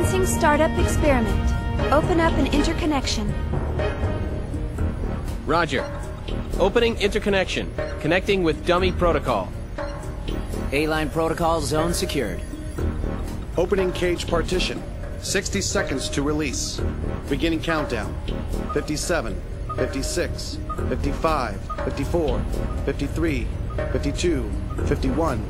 Commencing startup experiment. Open up an interconnection. Roger. Opening interconnection. Connecting with dummy protocol. A-line protocol zone secured. Opening cage partition. 60 seconds to release. Beginning countdown. 57, 56, 55, 54, 53, 52, 51.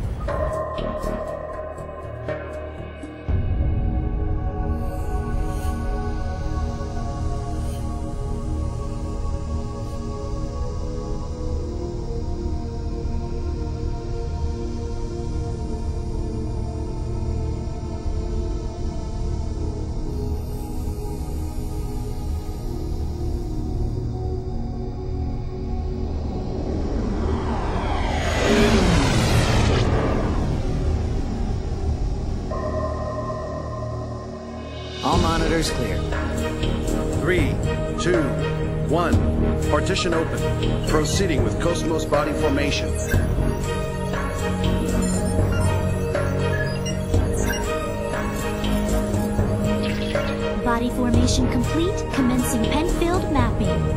All monitors clear. 3, 2, 1. Partition open. Proceeding with KOS-MOS body formation. Body formation complete. Commencing pen-filled mapping.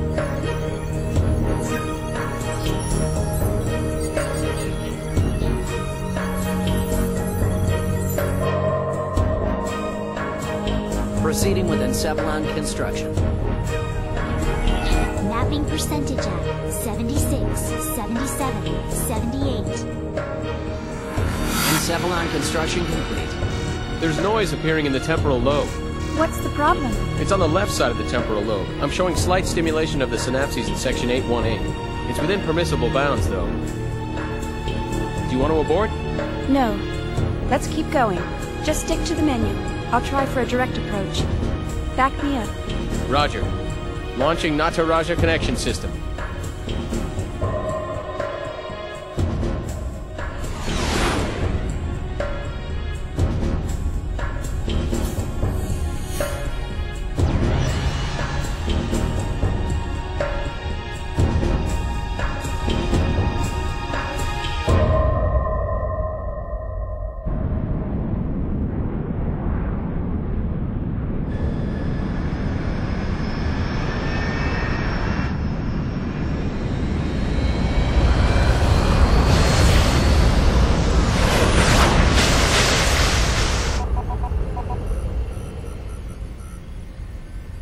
Proceeding with Encephalon construction. Mapping percentage at 76, 77, 78. Encephalon construction complete. There's noise appearing in the temporal lobe. What's the problem? It's on the left side of the temporal lobe. I'm showing slight stimulation of the synapses in section 818. It's within permissible bounds, though. Do you want to abort? No. Let's keep going. Just stick to the menu. I'll try for a direct approach. Back me up. Roger. Launching Nataraja connection system.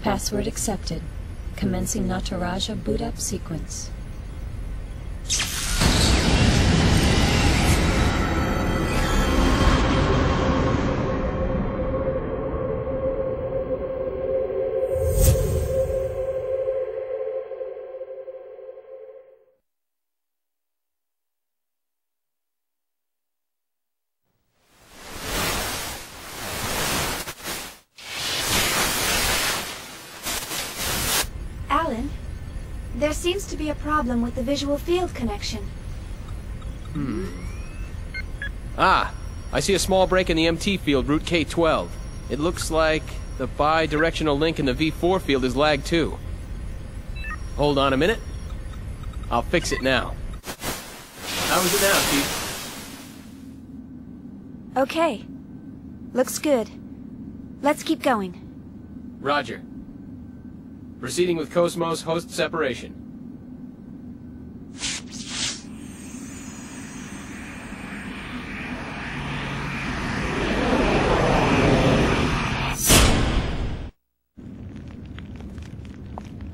Password accepted. Commencing Nataraja boot-up sequence. There seems to be a problem with the visual field connection. Ah, I see a small break in the MT field, route K12. It looks like the bi-directional link in the V4 field is lagged too. Hold on a minute. I'll fix it now. How is it now, Chief? Okay. Looks good. Let's keep going. Roger. Proceeding with KOS-MOS host separation.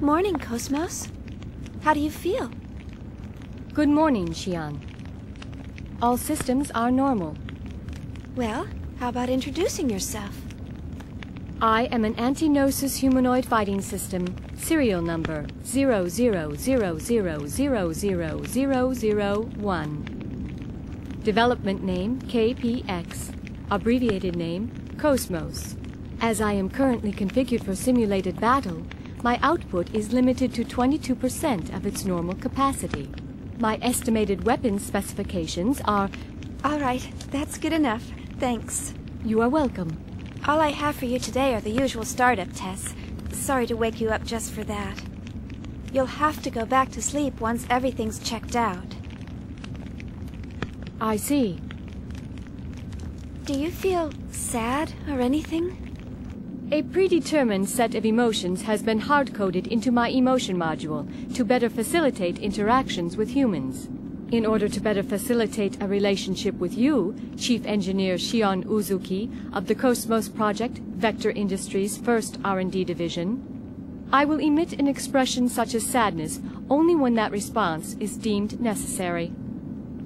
Morning, KOS-MOS. How do you feel? Good morning, Shion. All systems are normal. Well, how about introducing yourself? I am an anti-gnosis humanoid fighting system, serial number 0000000001. Development name KPX, abbreviated name KOS-MOS. As I am currently configured for simulated battle, my output is limited to 22% of its normal capacity. My estimated weapons specifications are... All right, that's good enough. Thanks. You are welcome. All I have for you today are the usual startup tests. Sorry to wake you up just for that. You'll have to go back to sleep once everything's checked out. I see. Do you feel sad or anything? A predetermined set of emotions has been hard-coded into my emotion module to better facilitate interactions with humans. In order to better facilitate a relationship with you, Chief Engineer Shion Uzuki of the KOS-MOS Project, Vector Industries' first R&D division, I will emit an expression such as sadness only when that response is deemed necessary.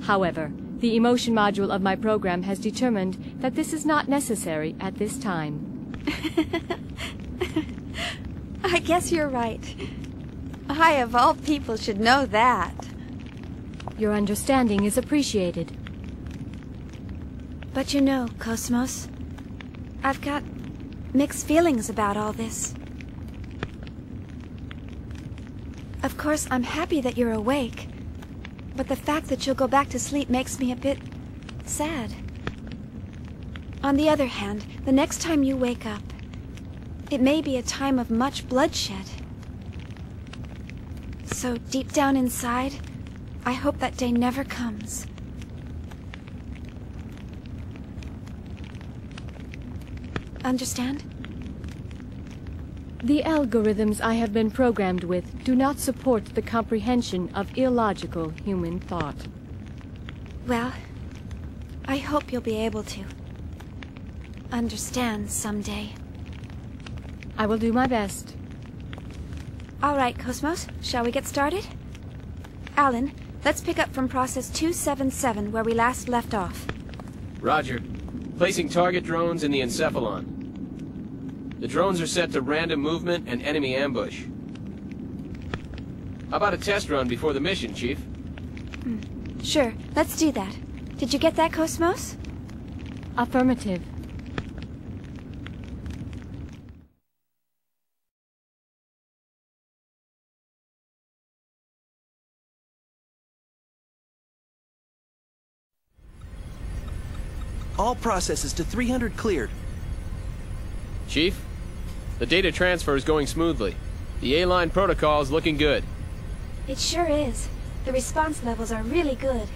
However, the emotion module of my program has determined that this is not necessary at this time. I guess you're right. I, of all people, should know that. Your understanding is appreciated. But you know, KOS-MOS, I've got mixed feelings about all this. Of course, I'm happy that you're awake, but the fact that you'll go back to sleep makes me a bit sad. On the other hand, the next time you wake up, it may be a time of much bloodshed. So deep down inside, I hope that day never comes. Understand? The algorithms I have been programmed with do not support the comprehension of illogical human thought. Well, I hope you'll be able to understand someday. I will do my best. All right, KOS-MOS, shall we get started? Alan, let's pick up from process 277 where we last left off. Roger. Placing target drones in the Encephalon. The drones are set to random movement and enemy ambush. How about a test run before the mission, Chief? Sure, let's do that. Did you get that, KOS-MOS? Affirmative. All processes to 300 cleared. Chief, the data transfer is going smoothly. The A-line protocol is looking good. It sure is. The response levels are really good.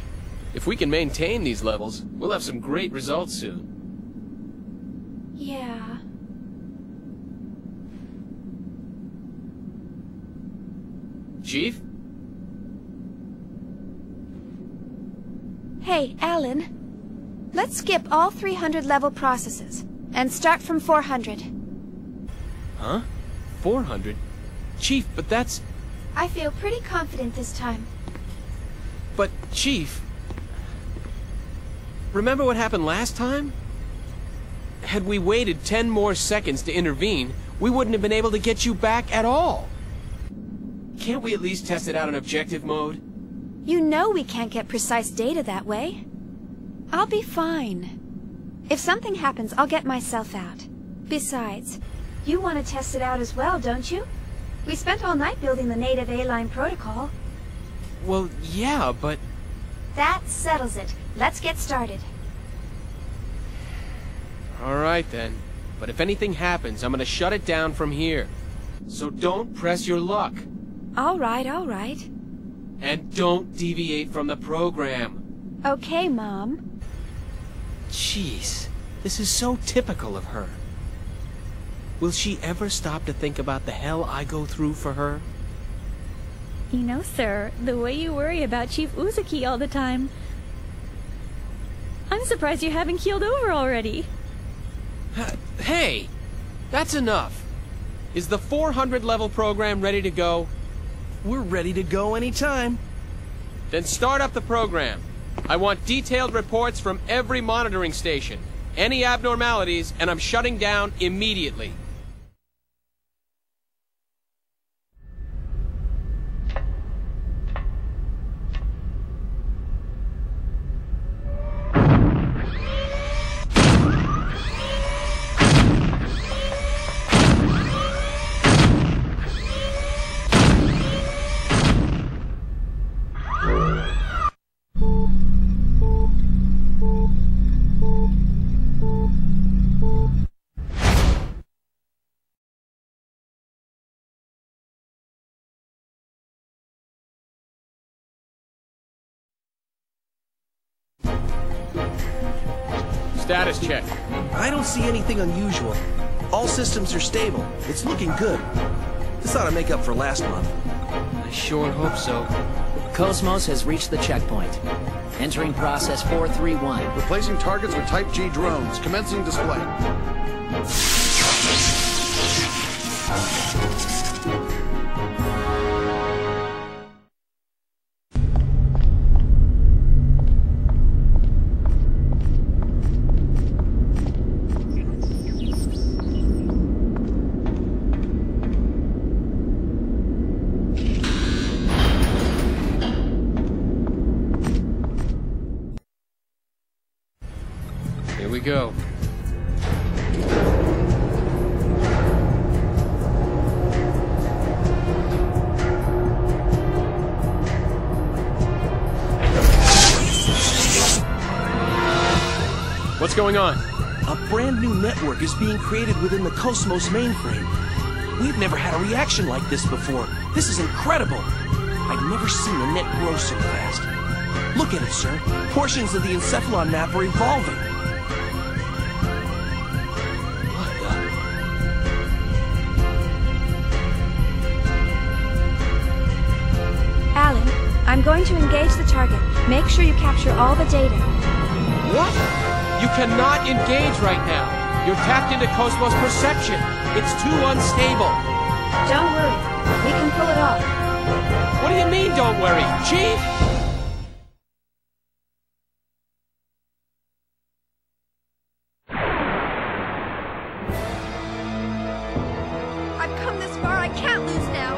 If we can maintain these levels, we'll have some great results soon. Yeah. Chief? Hey, Alan. Let's skip all 300 level processes and start from 400. Huh? 400? Chief, but that's... I feel pretty confident this time. But, Chief... Remember what happened last time? Had we waited 10 more seconds to intervene, we wouldn't have been able to get you back at all. Can't we at least test it out in objective mode? You know we can't get precise data that way. I'll be fine. If something happens, I'll get myself out. Besides, you want to test it out as well, don't you? We spent all night building the native A-line protocol. Well, yeah, but... That settles it. Let's get started. Alright then. But if anything happens, I'm gonna shut it down from here. So don't press your luck. All right, all right. And don't deviate from the program. Okay, Mom. Jeez, this is so typical of her. Will she ever stop to think about the hell I go through for her? You know, sir, the way you worry about Chief Uzuki all the time. I'm surprised you haven't keeled over already. Hey! That's enough! Is the 400 level program ready to go? We're ready to go anytime. Then start up the program. I want detailed reports from every monitoring station. Any abnormalities, and I'm shutting down immediately. Status check. I don't see anything unusual. All systems are stable. It's looking good. This ought to make up for last month. I sure hope so. KOS-MOS has reached the checkpoint. Entering process 431. Replacing targets with Type G drones. Commencing display. Here we go. What's going on? A brand new network is being created within the KOS-MOS mainframe. We've never had a reaction like this before. This is incredible. I've never seen a net grow so fast. Look at it, sir. Portions of the Encephalon map are evolving. Alan, I'm going to engage the target. Make sure you capture all the data. What? You cannot engage right now. You're tapped into KOS-MOS perception. It's too unstable. Don't worry. We can pull it off. What do you mean, don't worry? Chief? I've come this far. I can't lose now.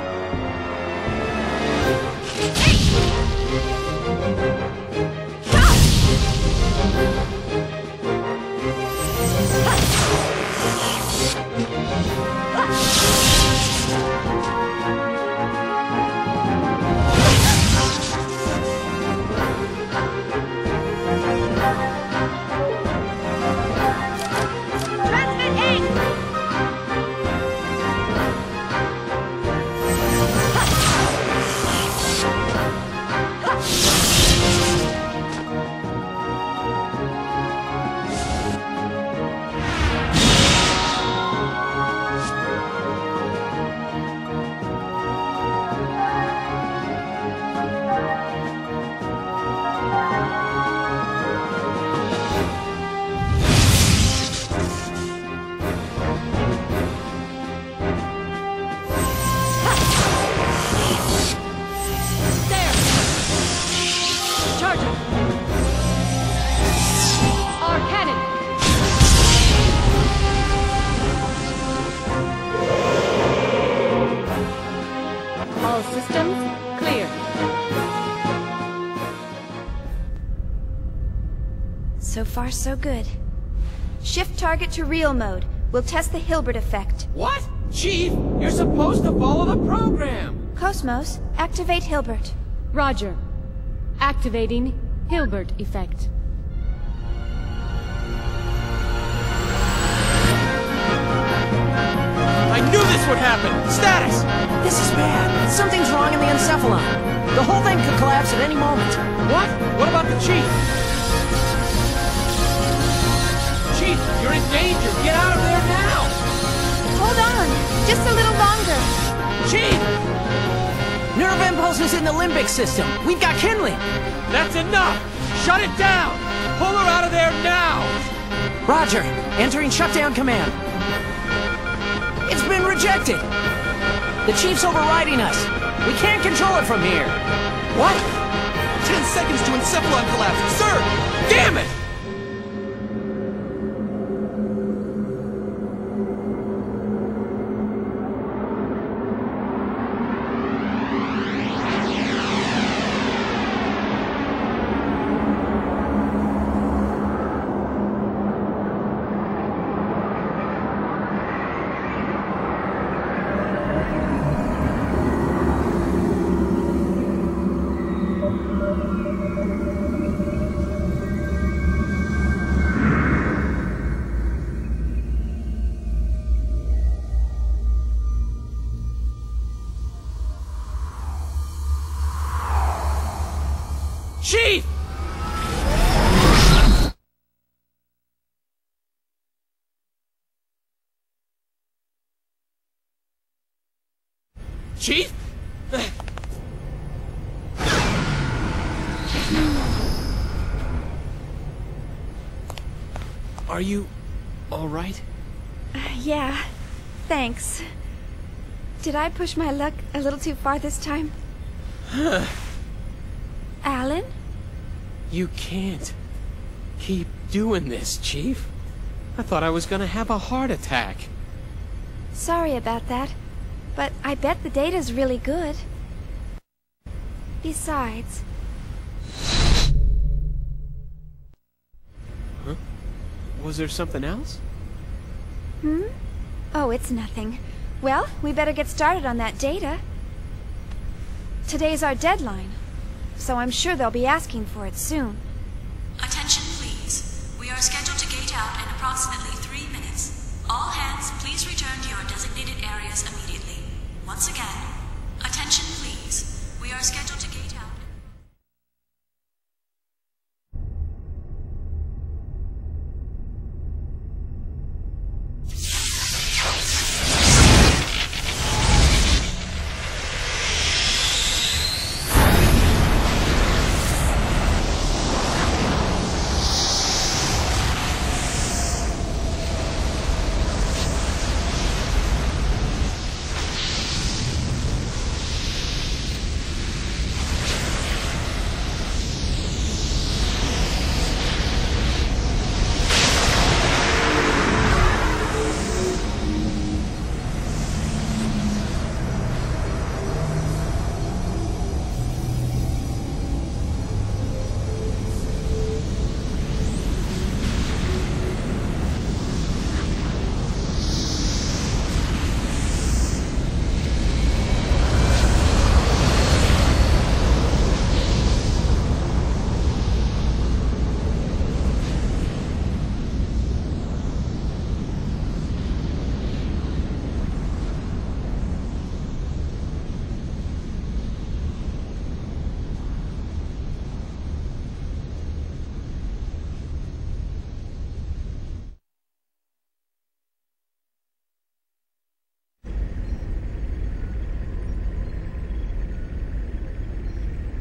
So far, so good. Shift target to real mode. We'll test the Hilbert effect. What? Chief, you're supposed to follow the program! KOS-MOS, activate Hilbert. Roger. Activating Hilbert effect. I knew this would happen! Status! This is bad. Something's wrong in the Encephalon. The whole thing could collapse at any moment. What? What about the Chief? Chief, you're in danger! Get out of there now! Hold on! Just a little longer! Chief! Nerve impulses in the limbic system. We've got kindling. That's enough! Shut it down! Pull her out of there now! Roger. Entering shutdown command. It's been rejected. The Chief's overriding us. We can't control it from here. What? 10 seconds to Encephalon collapse. Sir! Damn it! Chief! Chief? Are you all right? Yeah, thanks. Did I push my luck a little too far this time? Alan? You can't keep doing this, Chief. I thought I was gonna have a heart attack. Sorry about that, but I bet the data's really good. Besides... Huh? Was there something else? Oh, it's nothing. Well, we better get started on that data. Today's our deadline, so I'm sure they'll be asking for it soon. Attention, please. We are scheduled to gate out in approximately 3 minutes. All hands, please return to your designated areas immediately. Once again, attention, please. We are scheduled to gate out.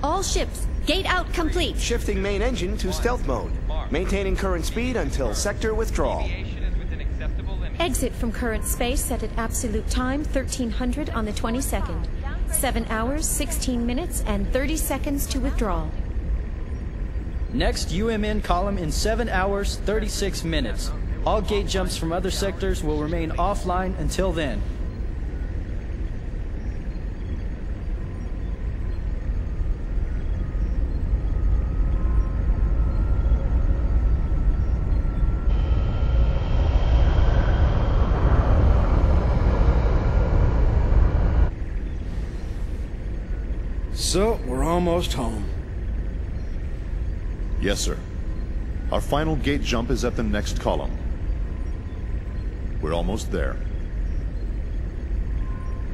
All ships, gate out complete. Shifting main engine to stealth mode. Maintaining current speed until sector withdrawal. Exit from current space set at absolute time 1300 on the 22nd. 7 hours, 16 minutes, and 30 seconds to withdrawal. Next UMN column in 7 hours, 36 minutes. All gate jumps from other sectors will remain offline until then. So, we're almost home. Yes, sir. Our final gate jump is at the next column. We're almost there.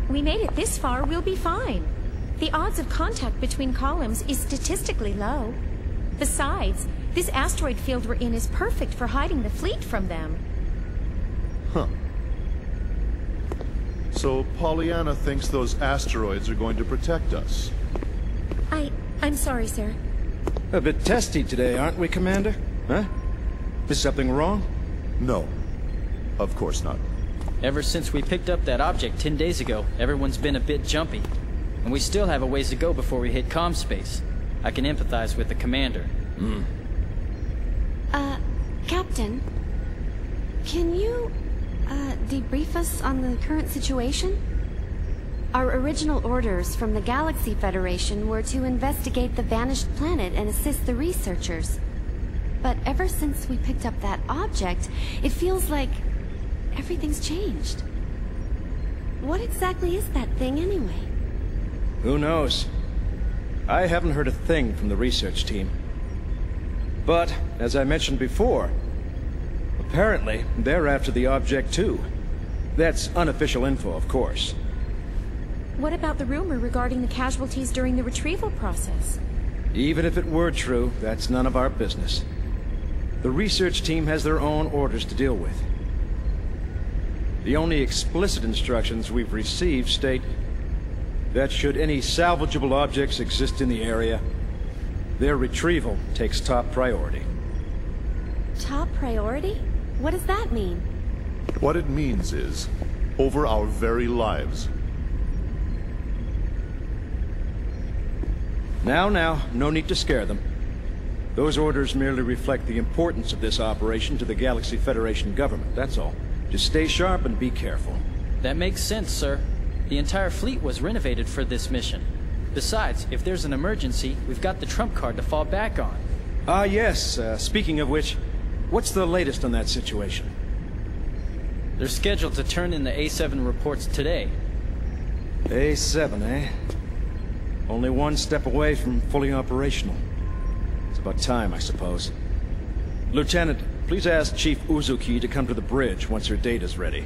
We made it this far, we'll be fine. The odds of contact between columns is statistically low. Besides, this asteroid field we're in is perfect for hiding the fleet from them. Huh. So Pollyanna thinks those asteroids are going to protect us. I'm sorry, sir. A bit testy today, aren't we, Commander? Huh? Is something wrong? No. Of course not. Ever since we picked up that object 10 days ago, everyone's been a bit jumpy. And we still have a ways to go before we hit comm space. I can empathize with the commander. Captain, can you, debrief us on the current situation? Our original orders from the Galaxy Federation were to investigate the vanished planet and assist the researchers. But ever since we picked up that object, it feels like everything's changed. What exactly is that thing anyway? Who knows? I haven't heard a thing from the research team. But, as I mentioned before, apparently they're after the object too. That's unofficial info, of course. What about the rumor regarding the casualties during the retrieval process? Even if it were true, that's none of our business. The research team has their own orders to deal with. The only explicit instructions we've received state that should any salvageable objects exist in the area, their retrieval takes top priority. Top priority? What does that mean? What it means is, over our very lives. Now, no need to scare them. Those orders merely reflect the importance of this operation to the Galaxy Federation government, that's all. Just stay sharp and be careful. That makes sense, sir. The entire fleet was renovated for this mission. Besides, if there's an emergency, we've got the trump card to fall back on. Ah, yes. Speaking of which, what's the latest on that situation? They're scheduled to turn in the A7 reports today. A7, eh? Only one step away from fully operational. It's about time, I suppose. Lieutenant, please ask Chief Uzuki to come to the bridge once her data's ready.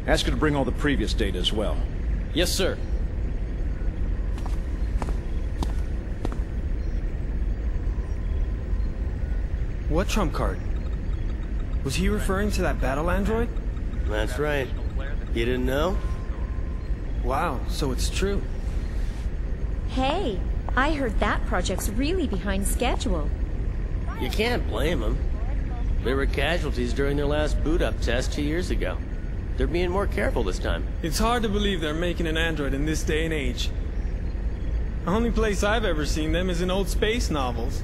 Ask her to bring all the previous data as well. Yes, sir. What trump card? Was he referring to that battle android? That's right. You didn't know? Wow, so it's true. Hey, I heard that project's really behind schedule. You can't blame them. There were casualties during their last boot-up test 2 years ago. They're being more careful this time. It's hard to believe they're making an android in this day and age. The only place I've ever seen them is in old space novels.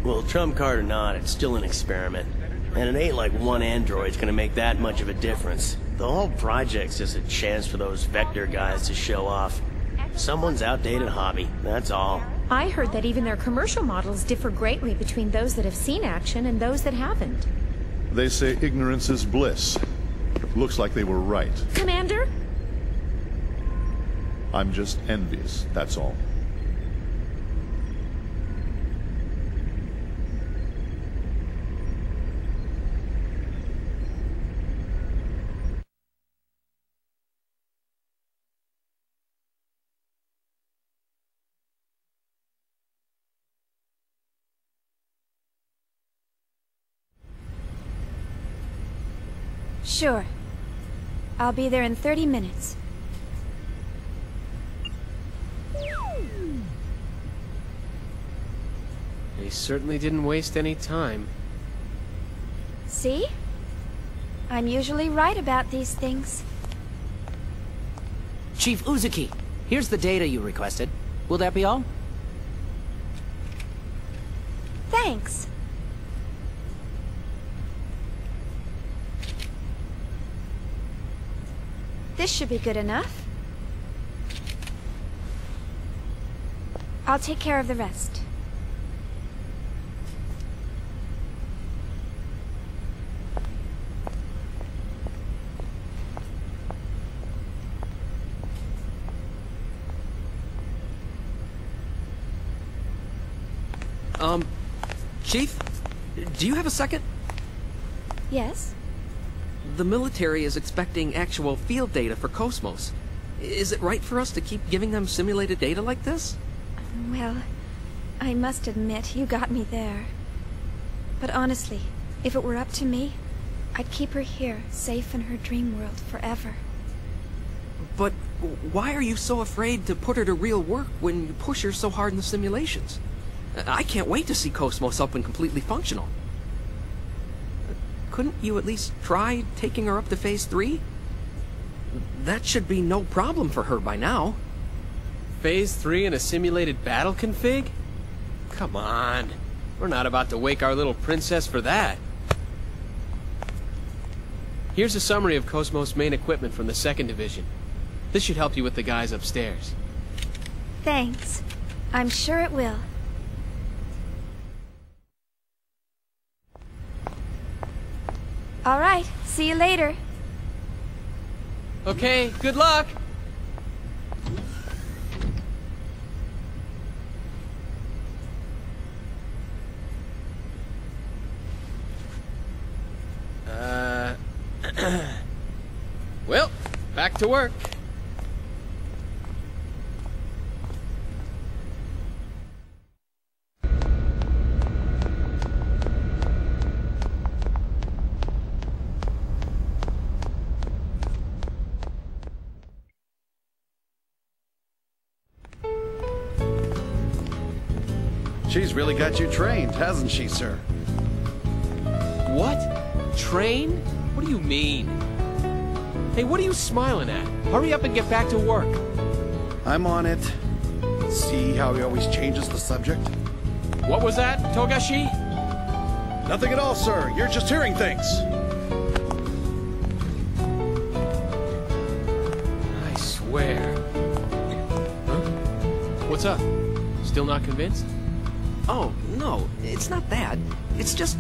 Well, trump card or not, it's still an experiment. And it ain't like one android's gonna make that much of a difference. The whole project's just a chance for those Vector guys to show off. Someone's outdated hobby, that's all. I heard that even their commercial models differ greatly between those that have seen action and those that haven't. They say ignorance is bliss. Looks like they were right. Commander? I'm just envious, that's all. Sure. I'll be there in 30 minutes. They certainly didn't waste any time. See? I'm usually right about these things. Chief Uzuki, here's the data you requested. Will that be all? Thanks. This should be good enough. I'll take care of the rest. Chief? Do you have a second? Yes? The military is expecting actual field data for KOS-MOS. Is it right for us to keep giving them simulated data like this? Well, I must admit, you got me there. But honestly, if it were up to me, I'd keep her here, safe in her dream world forever. But why are you so afraid to put her to real work when you push her so hard in the simulations? I can't wait to see KOS-MOS up and completely functional. Couldn't you at least try taking her up to Phase 3? That should be no problem for her by now. Phase 3 in a simulated battle config? Come on. We're not about to wake our little princess for that. Here's a summary of KOS-MOS main equipment from the 2nd Division. This should help you with the guys upstairs. Thanks. I'm sure it will. All right, see you later. Okay, good luck! Well, back to work. She's really got you trained, hasn't she, sir? What? Train? What do you mean? Hey, what are you smiling at? Hurry up and get back to work. I'm on it. See how he always changes the subject? What was that, Togashi? Nothing at all, sir. You're just hearing things. I swear. Huh? What's up? Still not convinced? Oh, no, it's not that. It's just...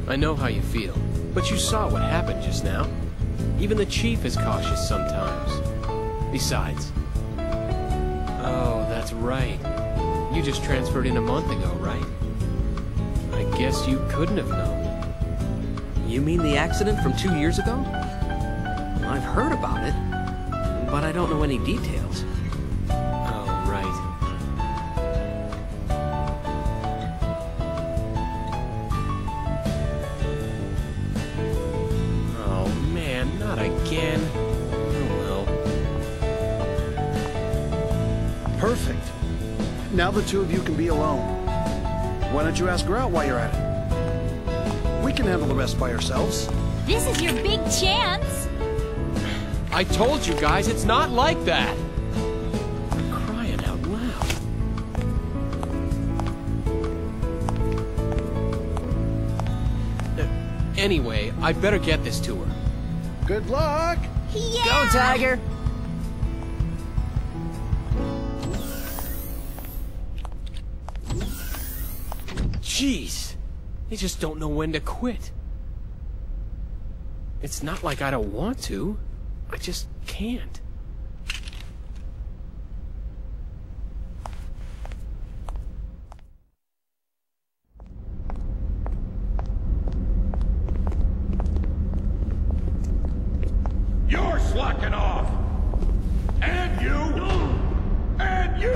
I know how you feel, but you saw what happened just now. Even the chief is cautious sometimes. Besides... Oh, that's right. You just transferred in a month ago, right? I guess you couldn't have known. You mean the accident from 2 years ago? I've heard about it, but I don't know any details. Oh, right. Oh, man, not again. Oh, well. Perfect. Now the two of you can be alone. Why don't you ask her out while you're at it? We can handle the rest by ourselves. This is your big chance. I told you guys, it's not like that. I'm crying out loud. Anyway, I'd better get this to her. Good luck! Yeah! Go, Tiger! Jeez, they just don't know when to quit. It's not like I don't want to. I just can't. You're slacking off! And you! And you!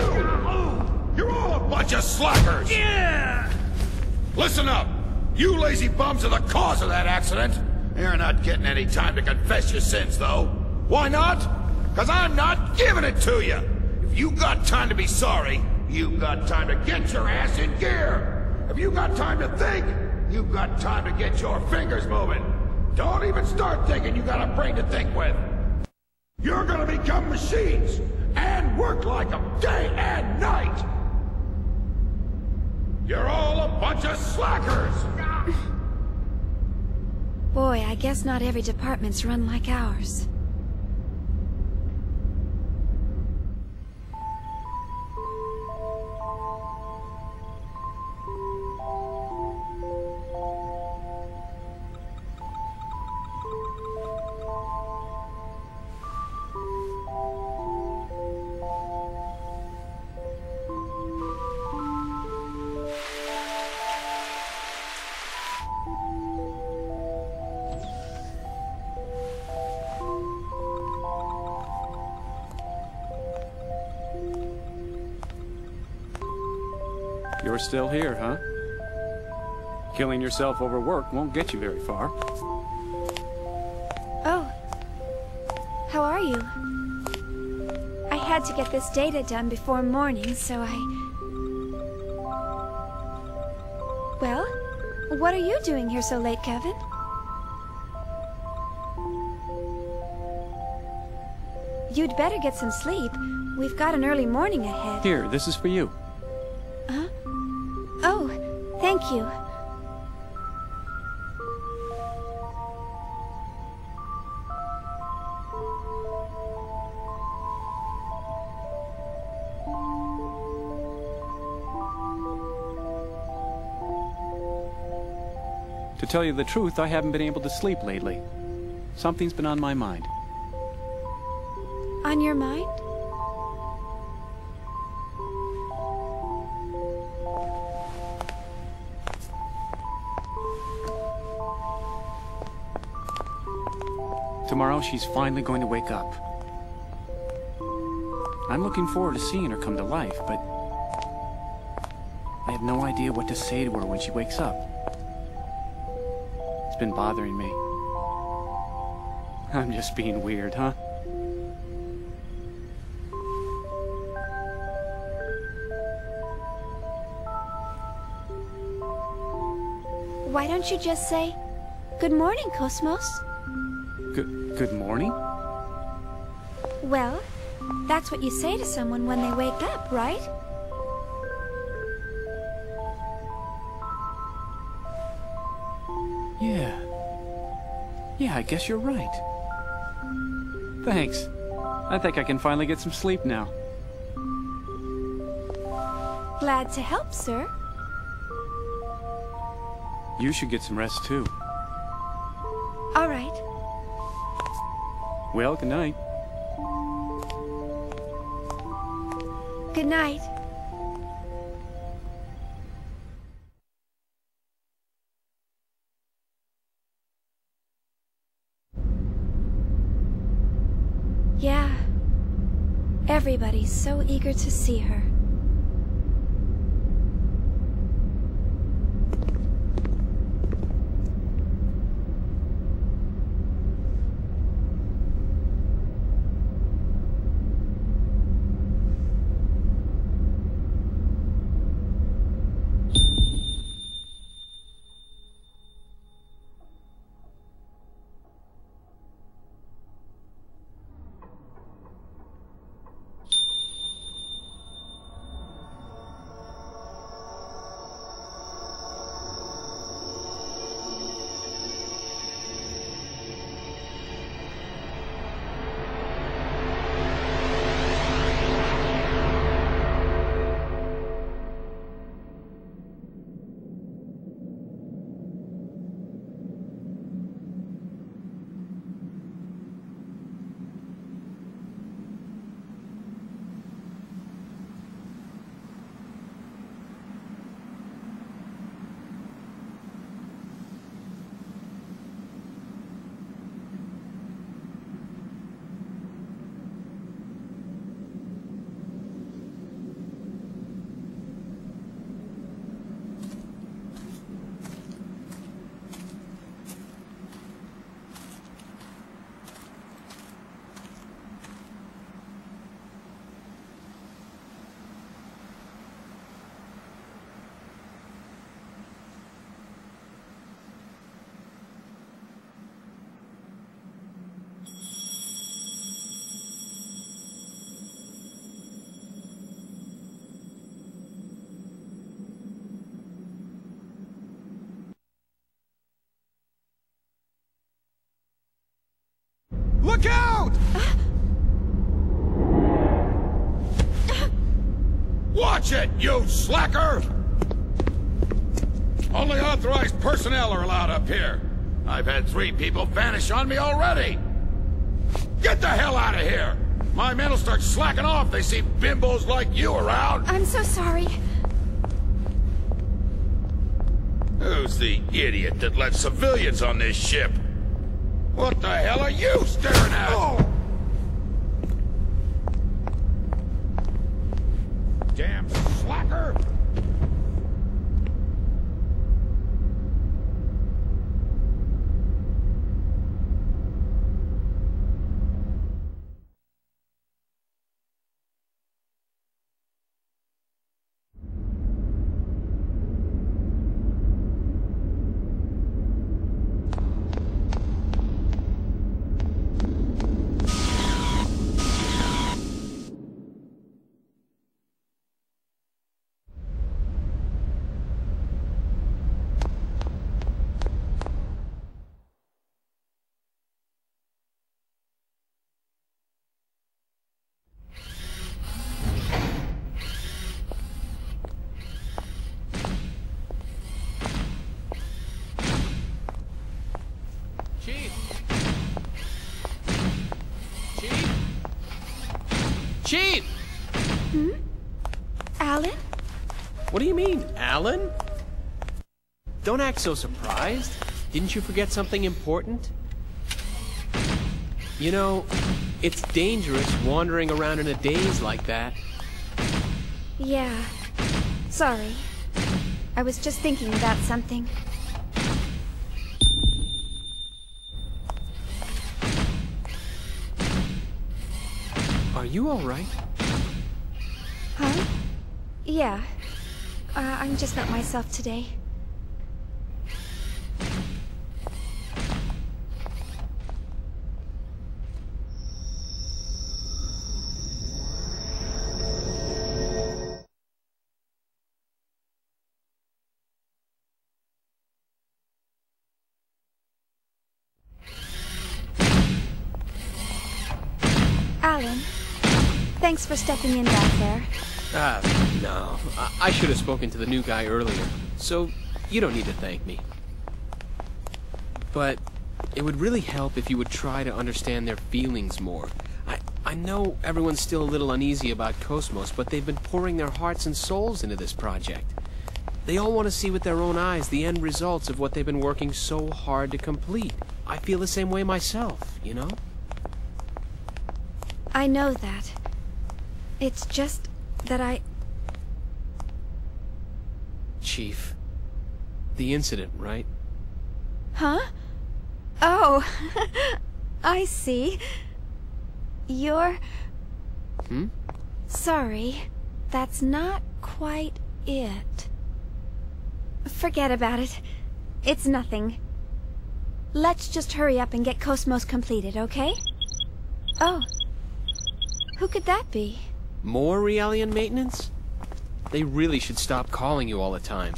You're all a bunch of slackers! Yeah! Listen up! You lazy bums are the cause of that accident! You're not getting any time to confess your sins, though. Why not? Because I'm not giving it to you! If you got time to be sorry, you've got time to get your ass in gear! If you got time to think, you've got time to get your fingers moving! Don't even start thinking you got a brain to think with! You're gonna become machines! And work like them day and night! You're all a bunch of slackers! Boy, I guess not every department's run like ours. You're still here, huh? Killing yourself over work won't get you very far. Oh. How are you? I had to get this data done before morning, so I... Well, what are you doing here so late, Kevin? You'd better get some sleep. We've got an early morning ahead. Here, this is for you. Huh? Oh, thank you. To tell you the truth, I haven't been able to sleep lately. Something's been on my mind. On your mind? Tomorrow, she's finally going to wake up. I'm looking forward to seeing her come to life, but I have no idea what to say to her when she wakes up. It's been bothering me. I'm just being weird, huh? don't you just say, "Good morning, KOS-MOS"? Good morning? Well, that's what you say to someone when they wake up, right? Yeah, I guess you're right. Thanks. I think I can finally get some sleep now. Glad to help, sir. You should get some rest too. All right. Well, good night. Good night. Yeah. Everybody's so eager to see her. Look out! Watch it, you slacker! Only authorized personnel are allowed up here. I've had 3 people vanish on me already. Get the hell out of here! My men will start slacking off if they see bimbos like you around. I'm so sorry. Who's the idiot that let civilians on this ship? What the hell are you staring at? Oh. Damn slacker! Chief! Hmm? Alan? What do you mean, Alan? Don't act so surprised. Didn't you forget something important? You know, it's dangerous wandering around in a daze like that. Yeah. Sorry. I was just thinking about something. Are you all right? Huh? Yeah. I'm just not myself today. in. Thanks for stepping in back there. No. I should have spoken to the new guy earlier, so you don't need to thank me. But it would really help if you would try to understand their feelings more. I know everyone's still a little uneasy about KOS-MOS, but they've been pouring their hearts and souls into this project. They all want to see with their own eyes the end results of what they've been working so hard to complete. I feel the same way myself, you know? I know that. It's just that Chief, the incident, right? Huh? Oh, I see. You're... Sorry, that's not quite it. Forget about it. It's nothing. Let's just hurry up and get KOS-MOS completed, okay? Oh. Who could that be? More Realian maintenance? They really should stop calling you all the time.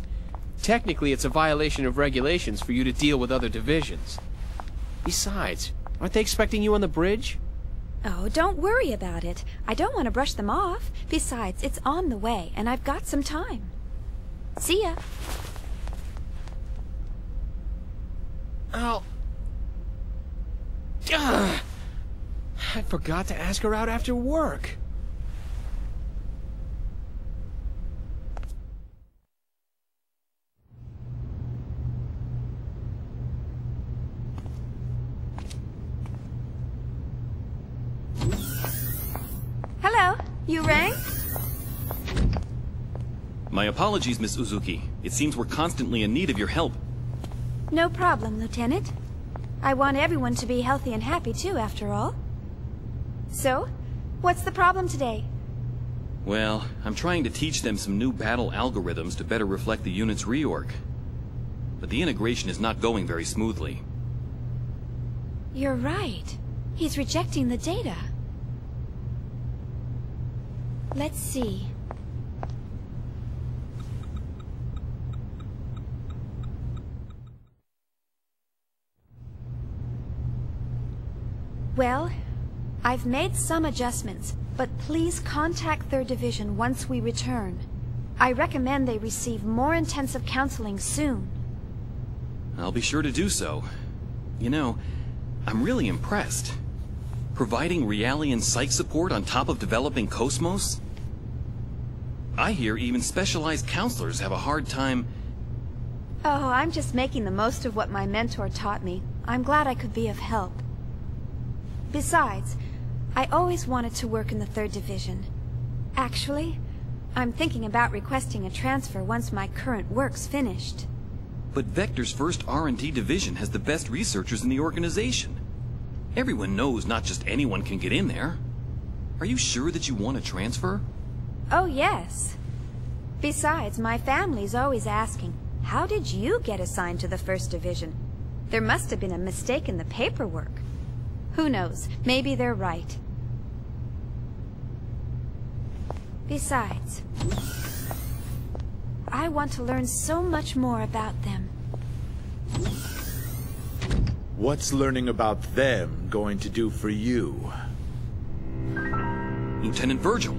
Technically, it's a violation of regulations for you to deal with other divisions. Besides, aren't they expecting you on the bridge? Oh, don't worry about it. I don't want to brush them off. Besides, it's on the way, and I've got some time. See ya. Oh. I forgot to ask her out after work. Hello, you rang? My apologies, Miss Uzuki. It seems we're constantly in need of your help. No problem, Lieutenant. I want everyone to be healthy and happy too, after all. So, what's the problem today? Well, I'm trying to teach them some new battle algorithms to better reflect the unit's reorg. But the integration is not going very smoothly. You're right. He's rejecting the data. Let's see. Well, I've made some adjustments, but please contact 3rd Division once we return. I recommend they receive more intensive counseling soon. I'll be sure to do so. You know, I'm really impressed. Providing Realian psych support on top of developing KOS-MOS? I hear even specialized counselors have a hard time... Oh, I'm just making the most of what my mentor taught me. I'm glad I could be of help. Besides, I always wanted to work in the 3rd Division. Actually, I'm thinking about requesting a transfer once my current work's finished. But Vector's first R&D division has the best researchers in the organization. Everyone knows not just anyone can get in there. Are you sure that you want to transfer? Oh, yes. Besides, my family's always asking, how did you get assigned to the 1st Division? There must have been a mistake in the paperwork. Who knows? Maybe they're right. Besides, I want to learn so much more about them. What's learning about them going to do for you? Lieutenant Virgil.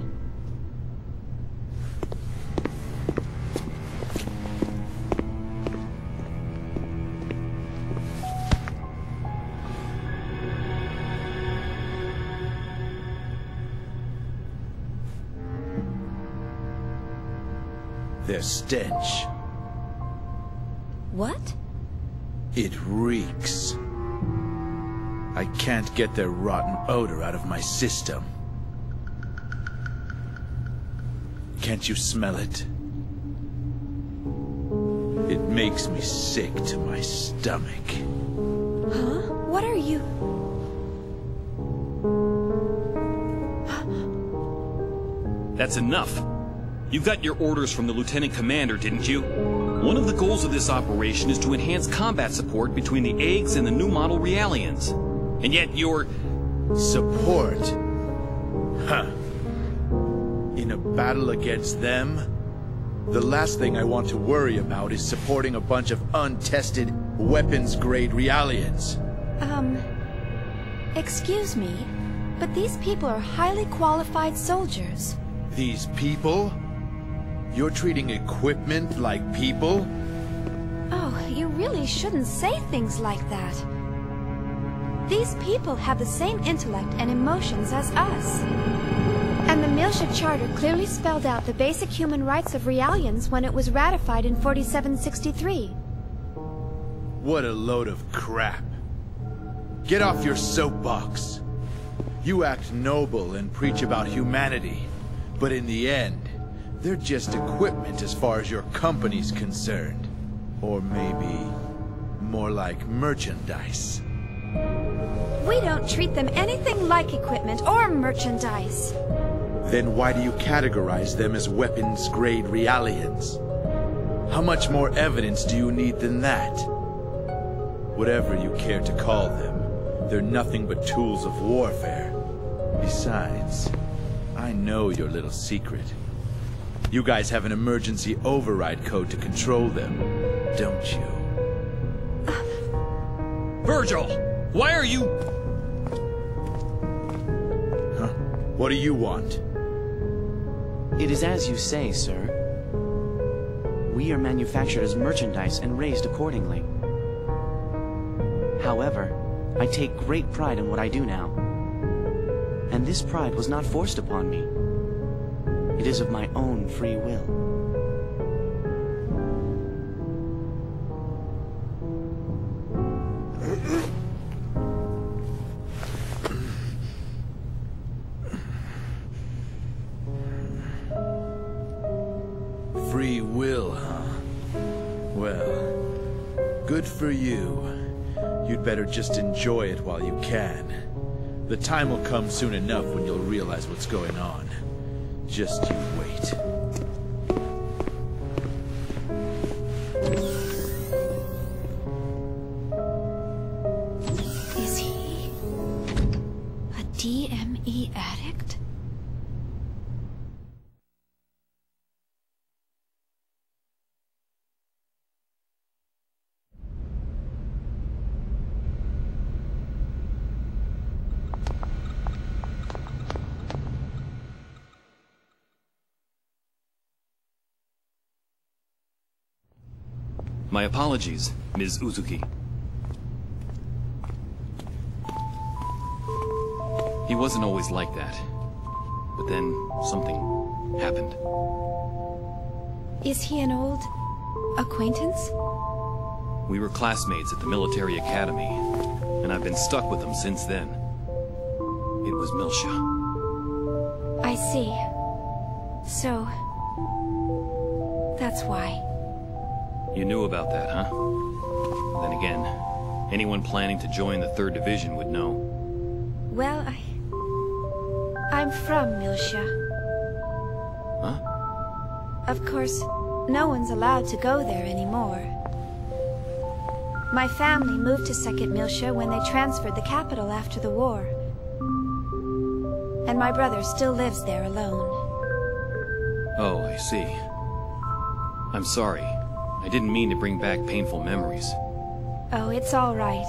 Their stench. What? It reeks. I can't get their rotten odor out of my system. Can't you smell it? It makes me sick to my stomach. Huh? What are you... That's enough. You got your orders from the Lieutenant Commander, didn't you? One of the goals of this operation is to enhance combat support between the eggs and the new model Realians. And yet you're... Support? Huh. In a battle against them? The last thing I want to worry about is supporting a bunch of untested, weapons-grade Realians. Excuse me. But these people are highly qualified soldiers. These people? You're treating equipment like people? Oh, you really shouldn't say things like that. These people have the same intellect and emotions as us. And the Miltia Charter clearly spelled out the basic human rights of Realians when it was ratified in 4763. What a load of crap. Get off your soapbox. You act noble and preach about humanity, but in the end, they're just equipment as far as your company's concerned. Or maybe more like merchandise. We don't treat them anything like equipment or merchandise. Then why do you categorize them as weapons-grade Realians? How much more evidence do you need than that? Whatever you care to call them, they're nothing but tools of warfare. Besides, I know your little secret. You guys have an emergency override code to control them, don't you? Virgil! Why are you... Huh? What do you want? It is as you say, sir. We are manufactured as merchandise and raised accordingly. However, I take great pride in what I do now. And this pride was not forced upon me. It is of my own free will. Free will, huh? Well, good for you. You'd better just enjoy it while you can. The time will come soon enough when you'll realize what's going on. Just you wait. Is he a DME addict? My apologies, Ms. Uzuki. He wasn't always like that. But then, something happened. Is he an old acquaintance? We were classmates at the military academy, and I've been stuck with him since then. It was Miltia. I see. So... that's why. You knew about that, huh? Then again, anyone planning to join the 3rd Division would know. Well, I'm from Miltia. Huh? Of course, no one's allowed to go there anymore. My family moved to 2nd Miltia when they transferred the capital after the war. And my brother still lives there alone. Oh, I see. I'm sorry. I didn't mean to bring back painful memories. Oh, it's all right.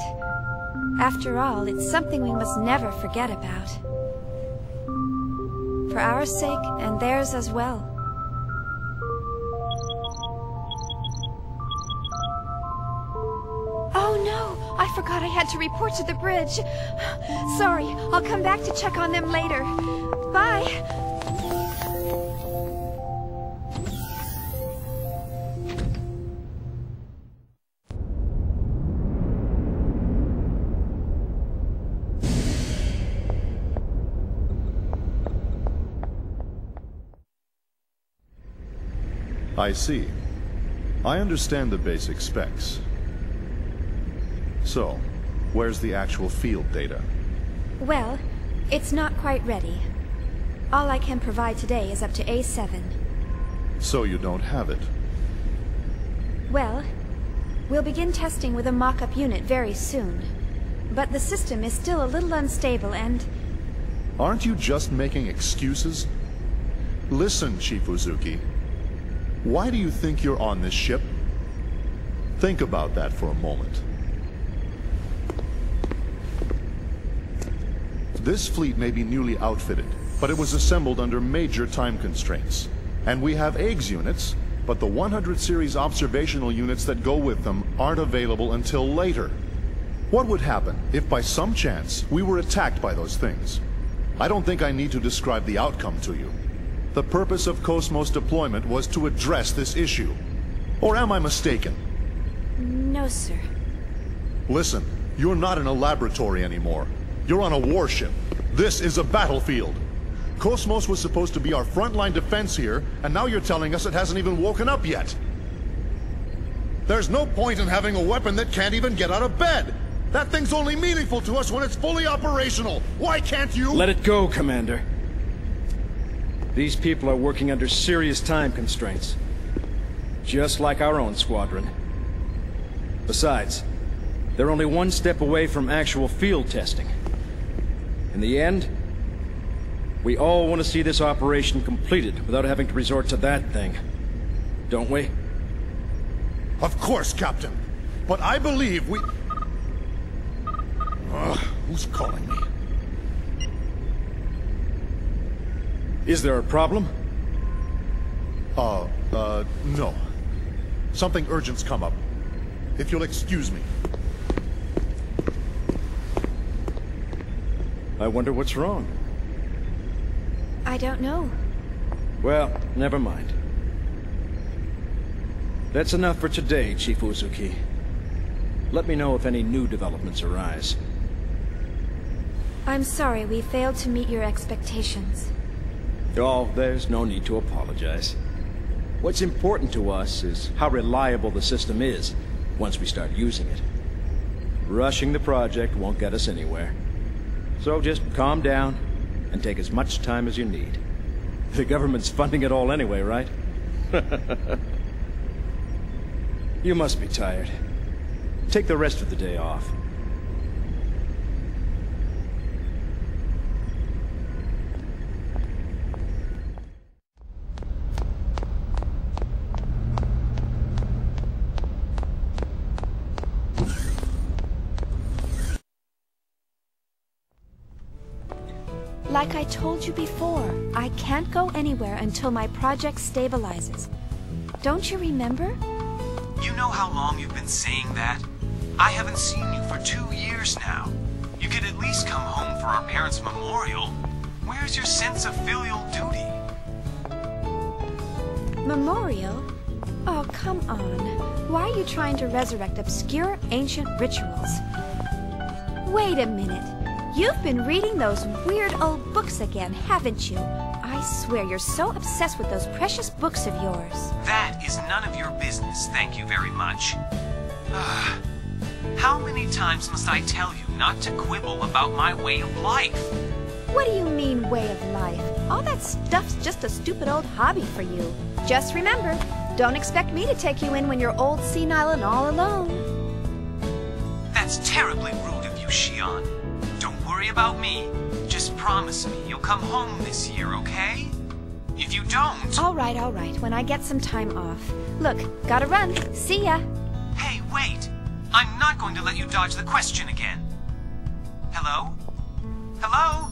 After all, it's something we must never forget about. For our sake and theirs as well. Oh no! I forgot I had to report to the bridge. Sorry, I'll come back to check on them later. Bye! I see. I understand the basic specs. So, where's the actual field data? Well, it's not quite ready. All I can provide today is up to A7. So you don't have it? Well, we'll begin testing with a mock-up unit very soon. But the system is still a little unstable and... Aren't you just making excuses? Listen, Chief Uzuki. Why do you think you're on this ship? Think about that for a moment. This fleet may be newly outfitted, but it was assembled under major time constraints. And we have eggs units, but the 100 series observational units that go with them aren't available until later. What would happen if by some chance we were attacked by those things? I don't think I need to describe the outcome to you. The purpose of KOS-MOS deployment was to address this issue. Or am I mistaken? No, sir. Listen, you're not in a laboratory anymore. You're on a warship. This is a battlefield. KOS-MOS was supposed to be our frontline defense here, and now you're telling us it hasn't even woken up yet. There's no point in having a weapon that can't even get out of bed. That thing's only meaningful to us when it's fully operational. Why can't you— Let it go, Commander. These people are working under serious time constraints. Just like our own squadron. Besides, they're only one step away from actual field testing. In the end, we all want to see this operation completed without having to resort to that thing. Don't we? Of course, Captain. But I believe we— who's calling me? Is there a problem? No. Something urgent's come up. If you'll excuse me. I wonder what's wrong. I don't know. Well, never mind. That's enough for today, Chief Uzuki. Let me know if any new developments arise. I'm sorry we failed to meet your expectations. Oh, there's no need to apologize. What's important to us is how reliable the system is once we start using it. Rushing the project won't get us anywhere. So just calm down and take as much time as you need. The government's funding it all anyway, right? You must be tired. Take the rest of the day off. Like I told you before, I can't go anywhere until my project stabilizes. Don't you remember? You know how long you've been saying that? I haven't seen you for 2 years now. You could at least come home for our parents' memorial. Where's your sense of filial duty? Memorial? Oh, come on. Why are you trying to resurrect obscure ancient rituals? Wait a minute. You've been reading those weird old books again, haven't you? I swear you're so obsessed with those precious books of yours. That is none of your business, thank you very much. How many times must I tell you not to quibble about my way of life? What do you mean, way of life? All that stuff's just a stupid old hobby for you. Just remember, don't expect me to take you in when you're old, senile, and all alone. That's terribly rude of you, Shion. Don't worry about me. Just promise me you'll come home this year, okay? If you don't... All right, when I get some time off. Look, gotta run. See ya. Hey, wait! I'm not going to let you dodge the question again. Hello? Hello?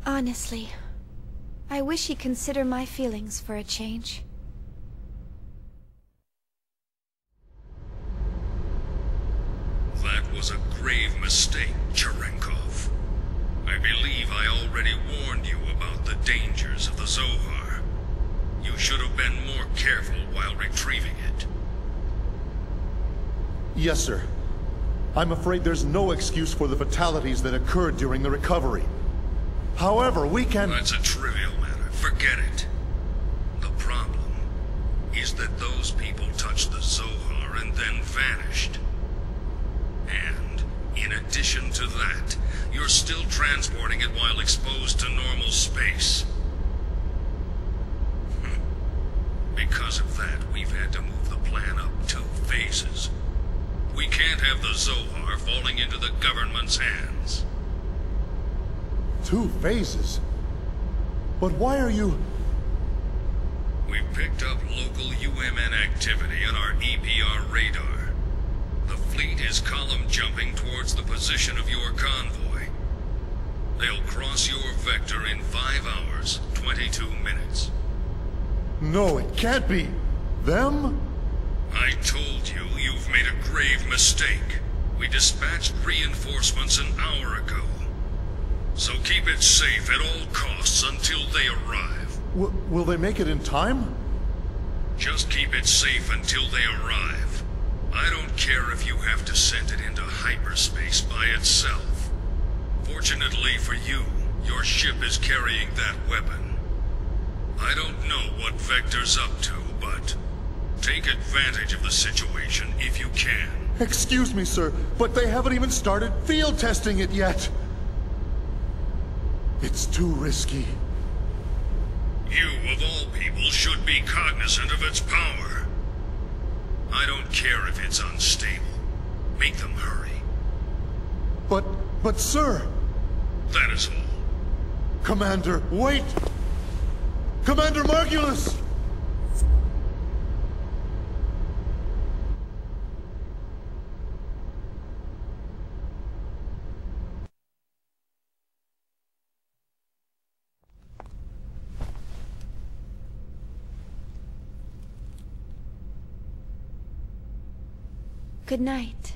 Honestly, I wish he'd consider my feelings for a change. That was a grave mistake, Cherenkov. I believe I already warned you about the dangers of the Zohar. You should have been more careful while retrieving it. Yes, sir. I'm afraid there's no excuse for the fatalities that occurred during the recovery. However, we can... That's a trivial matter. Forget it. The problem is that those people touched the Zohar and then vanished. And, in addition to that, you're still transporting it while exposed to normal space. Because of that, we've had to move the plan up 2 phases. We can't have the Zohar falling into the government's hands. 2 phases? But why are you... We've picked up local UMN activity on our EPR radar. The fleet fleet is column jumping towards the position of your convoy. They'll cross your vector in 5 hours, 22 minutes. No, it can't be. Them? I told you, you've made a grave mistake. We dispatched reinforcements an hour ago. So keep it safe at all costs until they arrive. Will they make it in time? Just keep it safe until they arrive. I don't care if you have to send it into hyperspace by itself. Fortunately for you, your ship is carrying that weapon. I don't know what Vector's up to, but take advantage of the situation if you can. Excuse me, sir, but they haven't even started field testing it yet. It's too risky. You, of all people, should be cognizant of its power. I don't care if it's unstable. Make them hurry. But sir... That is all. Commander, wait! Commander Margulis! Good night.